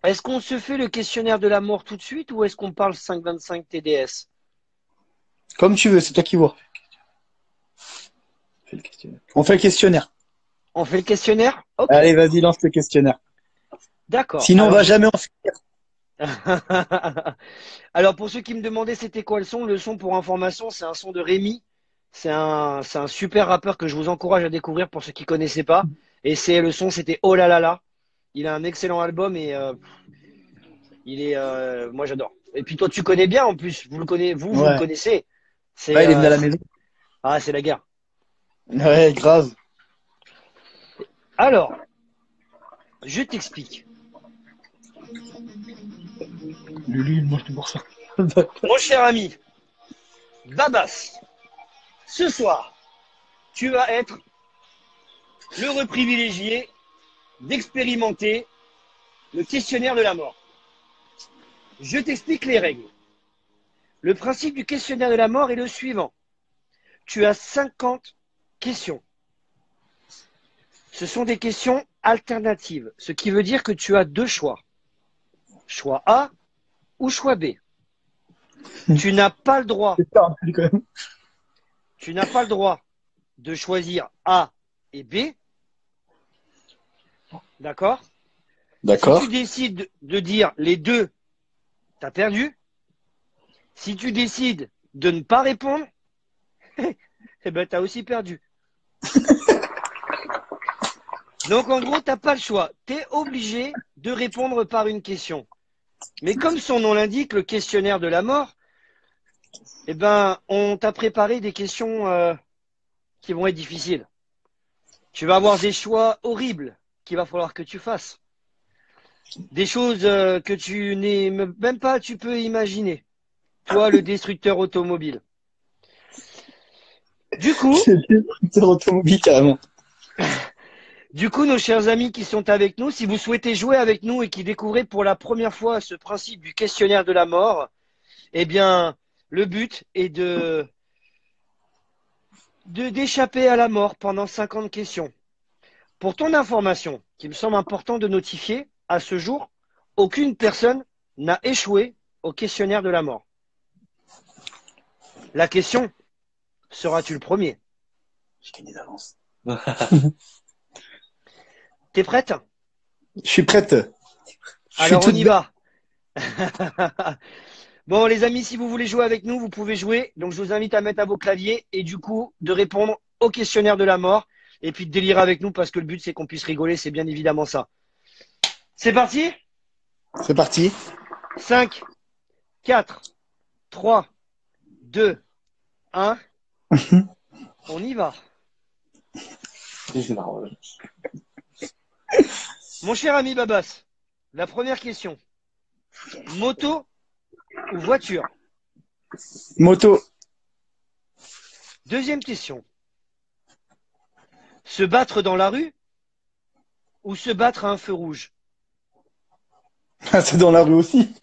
Est-ce qu'on se fait le questionnaire de la mort tout de suite ou est-ce qu'on parle 525 TDS? Comme tu veux, c'est toi qui vois. Fais le questionnaire. On fait le questionnaire. On fait le questionnaire? Ok, Allez, vas-y, lance le questionnaire. d'accord. Sinon, on va jamais en finir. Alors, pour ceux qui me demandaient c'était quoi le son pour information, c'est un son de Rémi. C'est un super rappeur que je vous encourage à découvrir pour ceux qui connaissaient pas. Et le son, c'était Oh là là là. Il a un excellent album et moi j'adore. Et puis toi, tu connais bien en plus. Vous le Ouais. connaissez. C'est Ouais, il est venu euh, à la c'est- maison. c'est la guerre. Ouais, grave. Alors, je t'explique. Lulu, moi, je te pour ça. Mon cher ami, Babas, ce soir, tu vas être l'heureux privilégié d'expérimenter le questionnaire de la mort. Je t'explique les règles. Le principe du questionnaire de la mort est le suivant. Tu as 50 questions. Ce sont des questions alternatives, ce qui veut dire que tu as deux choix. Choix A ou choix B. Tu n'as pas le droit, C'est ça, quand même. tu n'as pas le droit de choisir A et B. D'accord? Si tu D'accord. décides de dire les deux, tu as perdu. Si tu décides de ne pas répondre, eh ben, tu as aussi perdu. Donc, en gros, tu n'as pas le choix. Tu es obligé de répondre par une question. Mais comme son nom l'indique, le questionnaire de la mort, eh ben, on t'a préparé des questions qui vont être difficiles. Tu vas avoir des choix horribles qu'il va falloir que tu fasses. Des choses que tu n'es même pas, tu peux imaginer. Toi, le destructeur automobile. Du coup, C'est des destructeurs automobiles, carrément. nos chers amis qui sont avec nous, si vous souhaitez jouer avec nous et qui découvrez pour la première fois ce principe du questionnaire de la mort, eh bien, le but est d'échapper à la mort pendant 50 questions. Pour ton information, qu'il me semble important de notifier, à ce jour, aucune personne n'a échoué au questionnaire de la mort. La question, seras-tu le premier? J'ai gagné d'avance. T'es prête? Je suis prête. Je suis Alors on toute y bête. va. Bon les amis, si vous voulez jouer avec nous, vous pouvez jouer. Donc je vous invite à mettre à vos claviers et du coup de répondre au questionnaire de la mort et puis de délirer avec nous parce que le but c'est qu'on puisse rigoler, c'est bien évidemment ça. C'est parti? C'est parti. 5, 4, 3, 2, 1. On y va. Mon cher ami Babas, la première question. Moto ou voiture? Moto. Deuxième question. Se battre dans la rue ou se battre à un feu rouge? Ah, c'est dans la rue aussi.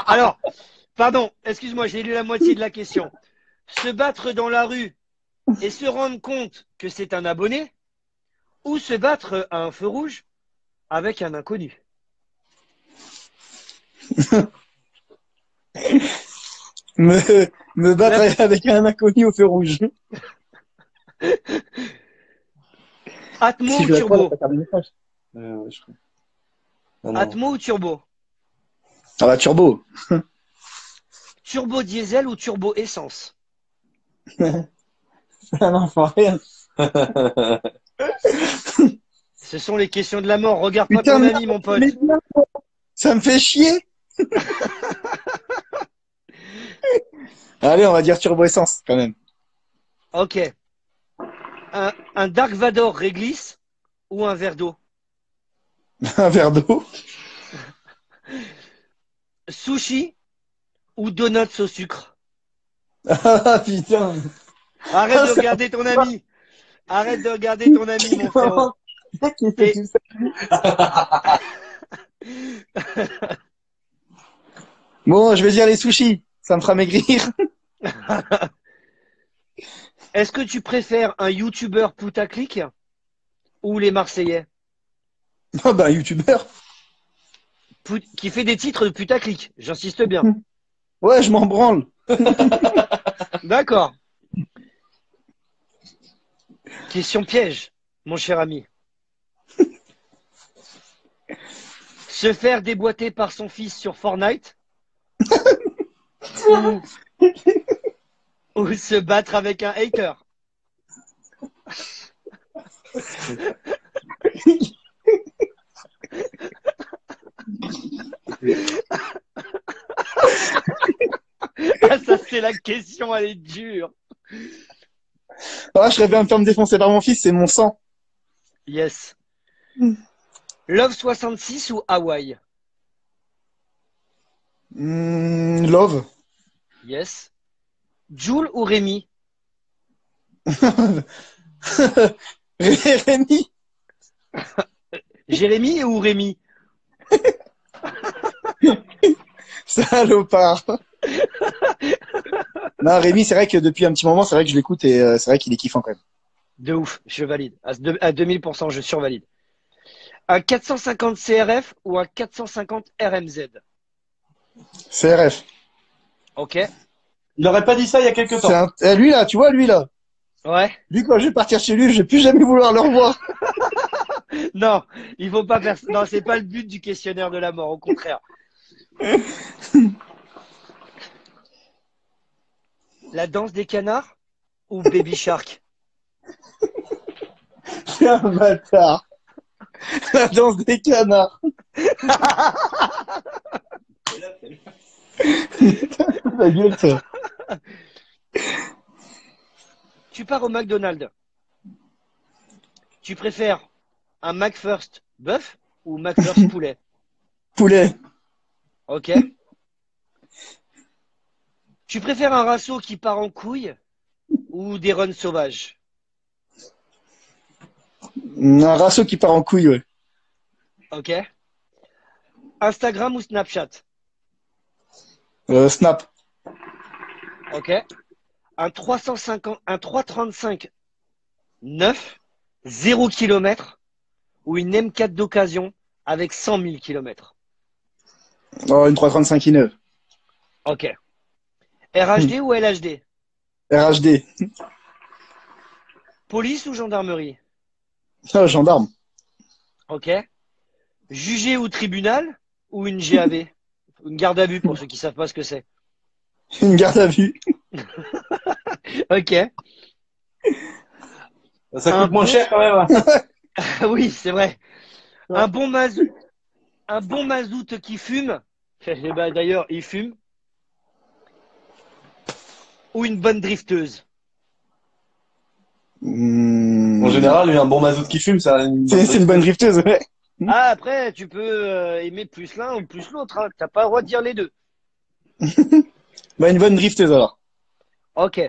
Alors, pardon, excuse-moi, j'ai lu la moitié de la question. Se battre dans la rue et se rendre compte que c'est un abonné ou se battre à un feu rouge avec un inconnu? Me, me La- battre avec un inconnu au feu rouge. Atmo Si ou je réponds, elle va turbo? pas faire de message. Ouais, je crois. Ah non. Atmo ou turbo? Ah bah, turbo. Turbo diesel ou turbo essence? Ah non, faut rien. Ce sont les questions de la mort. Regarde pas Putain, ton merde, ami, mon mais pote. bien, ça me fait chier. Allez, on va dire turbo essence, quand même. Ok. Un Dark Vador réglisse ou un verre d'eau? Un verre d'eau. Sushi ou donuts au sucre? Ah, putain. Arrête Ah, de c'est regarder ton ami. Arrête de regarder ton ami, mon frérot. un qui fait Et tout ça. Bon, je vais dire les sushis. Ça me fera maigrir. est-ce que tu préfères un YouTuber putaclic ou les Marseillais? Ah bah, un youtubeur. Qui fait des titres de putaclic. J'insiste bien. Ouais, je m'en branle. D'accord. Question piège, mon cher ami. Se faire déboîter par son fils sur Fortnite ou, ou se battre avec un hater. Ah, ça c'est la question, elle est dure. Ah, je serais bien me faire me défoncer par mon fils, c'est mon sang. Yes. Love 66 ou Hawaï? Love. Yes. Jules ou Rémi? Rémi. Jérémy ou Rémi? Salopard. Non, Rémi, c'est vrai que depuis un petit moment, c'est vrai que je l'écoute et c'est vrai qu'il est kiffant quand même. De ouf, je valide. À 2000%, je survalide. Un 450 CRF ou un 450 RMZ? CRF. Ok. Il n'aurait pas dit ça il y a quelques temps. Lui là, tu vois, lui là. Ouais. Lui, quand je vais partir chez lui, je vais plus jamais vouloir le revoir. Non, il faut pas faire. Non, c'est pas le but du questionnaire de la mort, au contraire. La danse des canards ou Baby Shark? C'est un bâtard. La danse des canards. Ta gueule, toi. Tu pars au McDonald's. Tu préfères un McFirst bœuf ou McFirst poulet? Poulet. Ok. Tu préfères un raceau qui part en couille ou des runs sauvages? Un raceau qui part en couille, ouais. Ok. Instagram ou Snapchat? Snap. Ok. Un 350, un 335 9, 0 km ou une M4 d'occasion avec 100 000 km? Oh, une 335 i9. Ok. RHD ou LHD? RHD. Police ou gendarmerie? Ah, gendarme. Ok. Jugé ou tribunal ou une GAV? Une garde à vue pour ceux qui savent pas ce que c'est. Une garde à vue. Ok. Ça coûte moins cher quand même. Hein. Oui, c'est vrai. Un bon mazout qui fume. Eh ben, d'ailleurs, il fume. Ou une bonne drifteuse. En général, un bon mazout qui fume, ça. C'est une bonne drifteuse, ouais. Ah, après, tu peux aimer plus l'un ou plus l'autre. Hein. T'as pas le droit de dire les deux. Bah, une bonne drifteuse alors. Ok.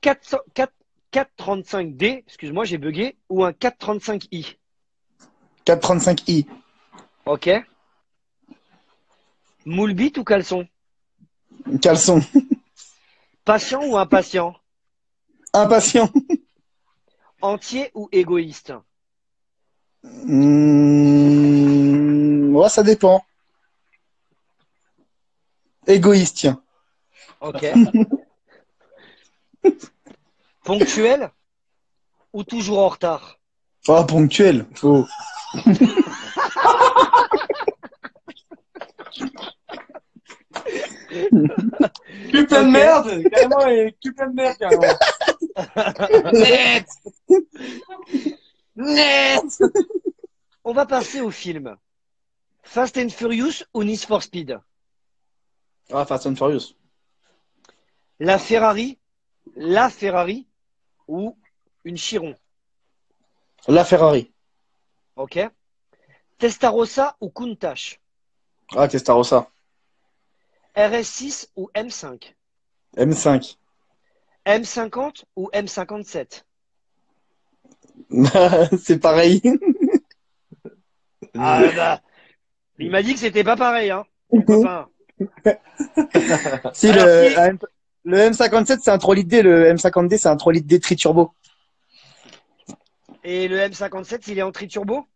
435D, excuse-moi, j'ai bugué, ou un 435i. 435i. Ok. Moule bite ou caleçon? Caleçon. Patient ou impatient? Impatient. Entier ou égoïste? Ouais, ça dépend. Égoïste, tiens. Ok. Ponctuel ou toujours en retard? Oh, ponctuel. Oh. Cul plein de merde, carrément, et cul plein de merde, carrément. Net. Net. On va passer au film. Fast and Furious ou Need for Speed? Ah, Fast and Furious. La Ferrari ou une Chiron? La Ferrari. Ok. Testarossa ou Countach? Ah, Testarossa. RS6 ou M5? M5. M50 ou M57? C'est pareil. Ah bah, il m'a dit que c'était pas pareil, hein, mon copain. Si, Alors, le M57, c'est un 3 litres D. Le M50D, c'est un 3 litres D tri-turbo. Et le M57, il est en tri-turbo?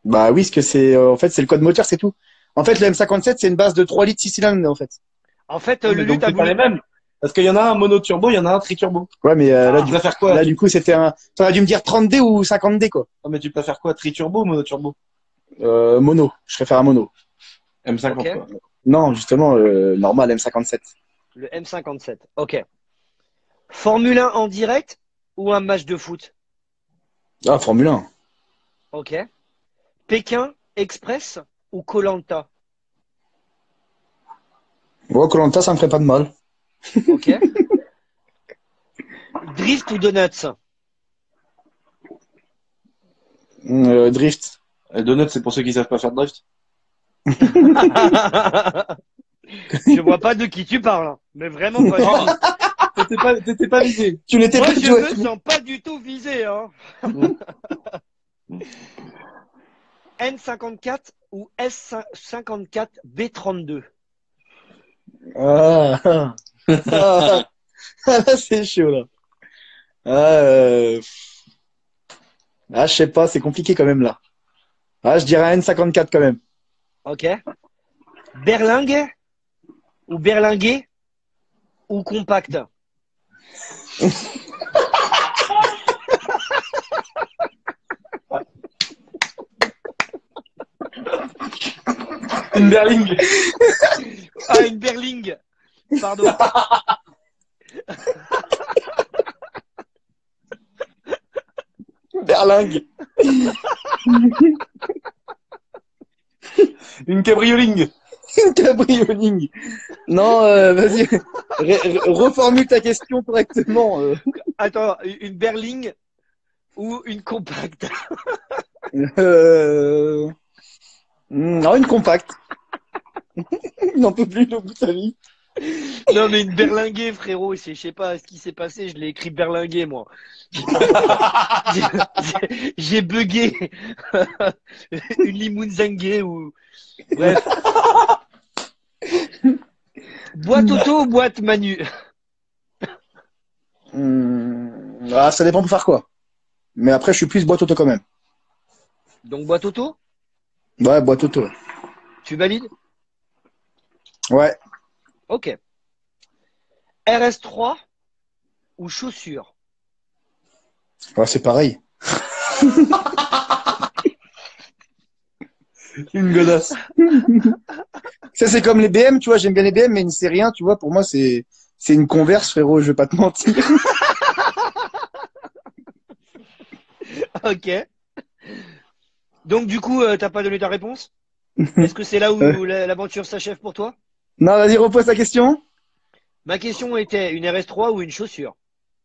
Bah oui, parce que c'est en fait c'est le code moteur, c'est tout. En fait, le M57, c'est une base de 3 litres 6 cylindres en fait. En fait, Non, le mais lutte donc a c'est pas voulu. les mêmes. Parce qu'il y en a un mono-turbo, il y en a un tri-turbo. Ouais, mais Tu préfères quoi? là du coup, c'était un. T'aurais dû me dire 30D ou 50D quoi. Non, mais tu préfères quoi? Tri-turbo ou mono-turbo? Mono. Je préfère un mono. M50, Ok. quoi. Non, justement, normal M57. Le M57. Ok. Formule 1 en direct ou un match de foot? Ah, Formule 1. Ok. Pékin Express ou koh. Ouais, koh ça me ferait pas de mal. Ok. Drift ou donuts? Drift. Donut, c'est pour ceux qui savent pas faire de drift. Je vois pas de qui tu parles, hein. Mais vraiment pas du tout. T'étais pas visé. Tu l'étais Moi, pas, je me sens pas du tout visé, hein. N54 ou S54 B32? Ah, ah, ah, là, c'est chaud, là. Ah, je sais pas, c'est compliqué quand même, là. Ah, je dirais un N54 quand même. Ok. Berlingue ou berlinguer ou compact? Une berline. Ah, une berlingue. Pardon. Berlingue. Une cabrioling. Cabrioling. Non, vas-y. Reformule ta question correctement. Attends, une berlingue ou une compacte? Euh, non, une compacte. Il n'en peut plus de bout de sa vie. Non, mais une berlinguée, frérot. Je sais pas ce qui s'est passé. Je l'ai écrit berlinguée, moi. J'ai bugué. Une limonzengue ou. Bref. Boîte auto ou boîte Manu? Ah, ça dépend pour faire quoi. Mais après, je suis plus boîte auto quand même. Donc boîte auto? Ouais, boîte auto. Tu valides? Ouais. Ok. RS3 ou chaussures? Ouais, c'est pareil. Une godasse. Ça, c'est comme les BM, tu vois. J'aime bien les BM, mais c'est rien, tu vois. Pour moi, c'est une Converse, frérot. Je vais pas te mentir. Ok. Donc du coup, t'as pas donné ta réponse? Est-ce que c'est là où l'aventure s'achève pour toi? Non, vas-y, repose ta question. Ma question était une RS3 ou une chaussure?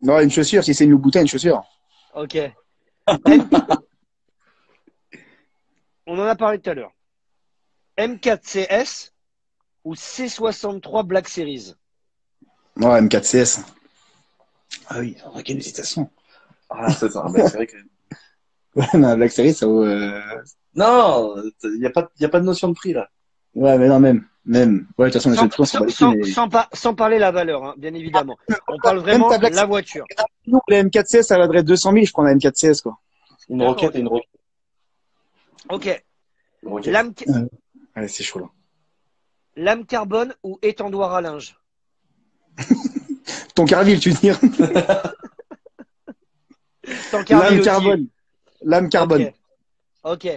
Non, une chaussure. Si c'est une Louboutin, une chaussure. Ok. M- On en a parlé tout à l'heure. M4 CS ou C63 Black Series? Ouais, M4 CS. Ah oui, quelle hésitation. Ah, c'est ça. Bah, c'est vrai que... Ouais, mais Black Series, ça vaut. Non, y a pas de notion de prix, là. Ouais, mais non, même. Ouais, de toute façon, les Sans, autres, on s'en sans, bat les couilles, sans, mais. sans parler la valeur, hein, bien évidemment. On parle Même vraiment ta Black la Series, voiture. nous, la M4 CS, ça vaudrait 200 000, je prends la M4 CS, quoi. Une D'accord, roquette ok. et une roquette. Ok. Une roquette. Lame, Ouais, c'est chaud, là. lame carbone ou étendoir à linge? Ton Carville, tu veux dire. Tant Lame Carville aussi. carbone. Lame Ok. carbone. Ok.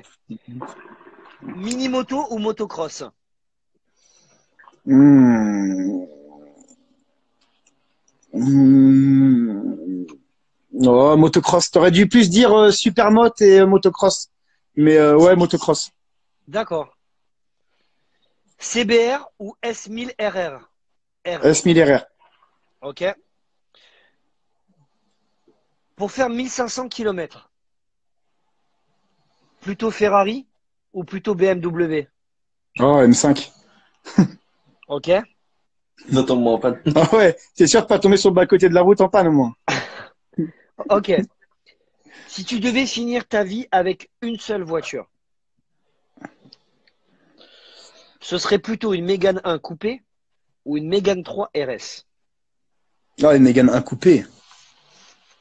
Mini moto ou motocross? Hmm. Hmm. Oh, motocross. T'aurais dû plus dire supermoto et motocross. Mais ouais, motocross. D'accord. CBR ou S1000 RR? R. S1000 RR. Ok. Pour faire 1500 km, plutôt Ferrari ou plutôt BMW? Oh, M5. Ok. N'attends-moi pas. Ah ouais, c'est sûr de pas tomber sur le bas-côté de la route en panne, au moins. Ok. Si tu devais finir ta vie avec une seule voiture, ce serait plutôt une Mégane 1 coupé ou une Mégane 3 RS? Ah, une Mégane 1 coupé.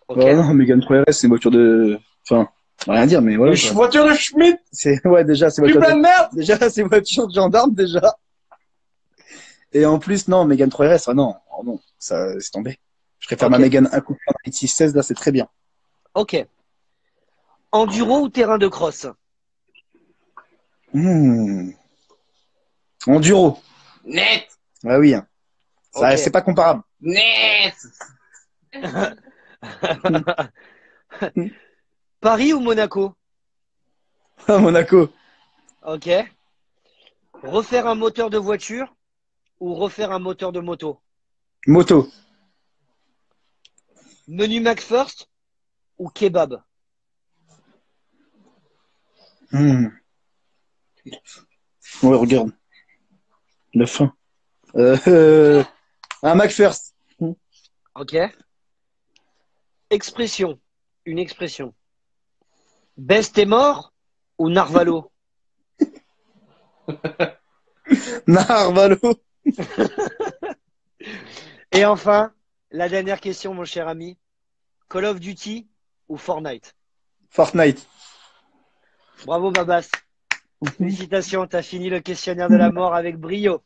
Ok. Oh non, Mégane 3 RS, c'est une voiture de. Enfin. Rien dire, mais voilà. Une voiture de Schmitt. Ouais, déjà, c'est Plus voiture plein de merde. déjà, c'est voiture de gendarme, déjà. Et en plus, non, Mégane 3RS, ah non, oh non, ça, c'est tombé. Je préfère ma Ok. Mégane 1 coupe 616, là, c'est très bien. Ok. Enduro ou terrain de cross? Enduro. Net. Ah oui, hein. Ça, Ok. c'est pas comparable. Net. Paris ou Monaco? À Monaco. Ok. Refaire un moteur de voiture ou refaire un moteur de moto? Moto. Menu McFirst ou kebab? Ouais, regarde. La fin. Euh, un McFirst. Ok. Expression. Une expression. Best est mort ou Narvalo? Narvalo. Et enfin, la dernière question, mon cher ami. Call of Duty ou Fortnite? Fortnite. Bravo, Babas. Félicitations, t'as fini le questionnaire de la mort avec brio.